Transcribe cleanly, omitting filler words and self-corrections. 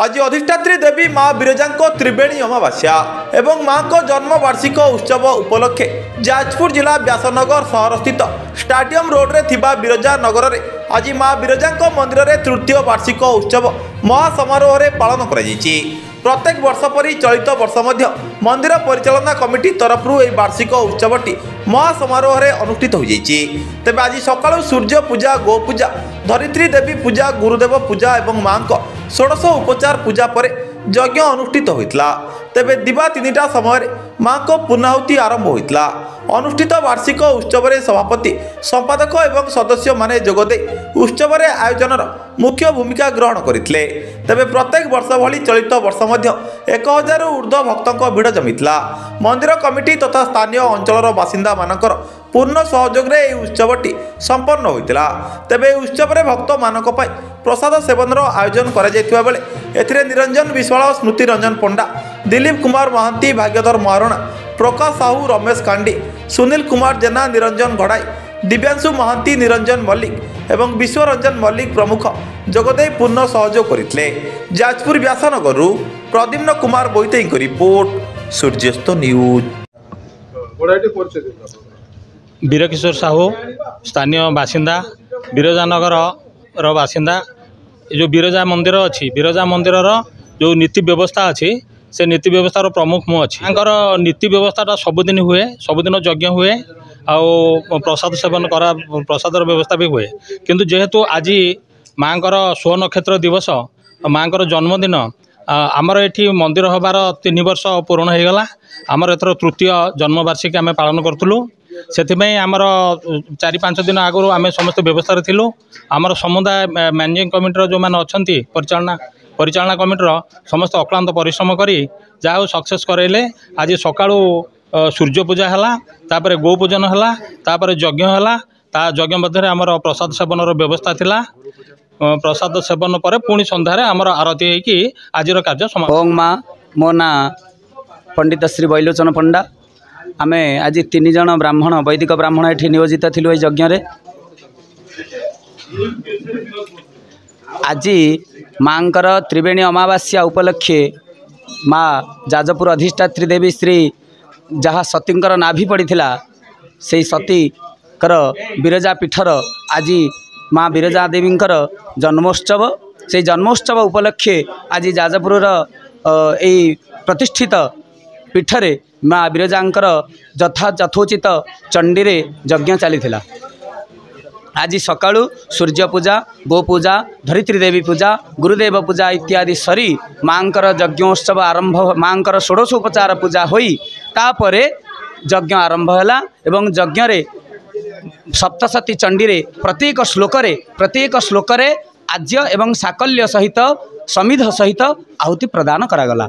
आज अधिष्ठात्री देवी माँ बिरजा त्रिवेणी अमावास्या एवं माँ को जन्म वार्षिक उत्सव उपलक्षे जाजपुर जिला व्यासनगर सहर स्थित स्टाडियम रोड रे थिबा बिरजा नगर रे आज माँ बिरजा मंदिर रे तृतीय वार्षिक उत्सव महासमारोह रे पालन करा जायछि। प्रत्येक वर्ष परी चलित वर्ष मध्य मंदिर परिचालना कमिटी तरफ वार्षिक उत्सवटी महासमारोह रे अनुष्ठित हो जायछि। तेबे आज सकाळु सूर्य पूजा, गो पूजा, धरित्री देवी पूजा, गुरुदेव पूजा एवं माँ को षोडश उपचार पूजा पर यज्ञ अनुष्ठित होइतला। तेबे दिवा 3टा समय माँ को पूर्णाहुति आरंभ होइतला। अनुष्ठित वार्षिक उत्सव रे सभापति, संपादक एवं सदस्य माने जोगदे उत्सव रे आयोजन मुख्य भूमिका ग्रहण करथिले। तेबे प्रत्येक वर्ष भली चलित वर्ष मध्य 1000 ऊर्ध्व भक्तों भिड़ जमितला। मंदिर कमिटी तथा स्थानीय अंचलर बासिंदा मानकर पूर्ण सहयोग रे এই उत्सवटी संपन्न होइतला। तेबे उत्सव रे भक्त मानक पय प्रसाद सेवन आयोजन करा जायतिबा बेले एथिरे निरंजन विश्वाल, स्मृति रंजन पंडा, दिलीप कुमार महांती, भाग्यधर महारणा, प्रकाश साहू, रमेश कांडी, सुनील कुमार जेना, निरंजन घड़ाई, दिव्यांशु महांती, निरंजन मल्लिक एवं विश्वरंजन मल्लिक प्रमुख जोगदे पूर्ण सहयोग करथिले। जाजपुर व्यासनगर प्रद्युम्न कुमार बोईते रिपोर्ट, सूर्यास्त न्यूज। वीरकिशोर साहू स्थानीय बासिंदा, बिरजा नगर बासिंदा। जो बिरजा मंदिर अच्छी, बिरजा मंदिर जो नीति व्यवस्था अच्छी से नीति व्यवस्थार प्रमुख मु अच्छी। नीति व्यवस्थाटा सबुदिन हुए, सबुदिन यज्ञ हुए, प्रसाद सेवन करा, प्रसाद व्यवस्था भी हुए। किंतु जेहेतु आज माँ स्व नक्षत्र दिवस, माँ जन्मदिन, आमर ये मंदिर हबार 3 वर्ष पूर्ण हो गला। आमर एथर तृतीय जन्मवार्षिकी आम पालन करूँ। से आमर 4-5 दिन आगु आम समस्त व्यवस्था थिलु। आमर समुदाय मैनेजिंग कमिटर जो मैंने अच्छा परिचालना कमिटर समस्त अक्लांत परिश्रम करी जहाँ सक्सेस करैले। आज सकाळु सूर्य पूजा है, तापर गो पूजन है, तापर यज्ञ है। ता यज्ञ मध्य आमर प्रसाद सेवन व्यवस्था थिला। प्रसाद सेवन पर पुणी संध्यारे आमर आरती होगी आज कार्य समाप्त। ओं माँ, मो ना पंडित श्री बैलोचन पंडा। आमे आज 3 जन ब्राह्मण, वैदिक ब्राह्मण ये नियोजित थिलु यज्ञ रे। आज माँकर त्रिवेणी अमावास्या उपलक्षे माँ जाजपुर अधिष्ठात्री देवी श्री जहाँ सतींकर नाभि पड़ीथिला से सतीकर बिरजा पीठर आज माँ बिरजा देवींकर जन्मोत्सव, से जन्मोत्सव उपलक्षे आज जाजपुर यही प्रतिष्ठित पीठरे माँ बिरजांकर यथोचित चंडी रे यज्ञ चलीथिला। आज सकाळु सूर्य पूजा, गो पूजा, धरित्री देवी पूजा, गुरुदेव पूजा इत्यादि सरी माँकर यज्ञोत्सव आरंभ, माँकर षोडशोपचार पूजा होई तापरे यज्ञ आरंभ हैला। एवं यज्ञ रे सप्तशती चंडी रे प्रत्येक श्लोक रे आज्य एवं साकल्य सहित समिध सहित आहुति प्रदान करागला।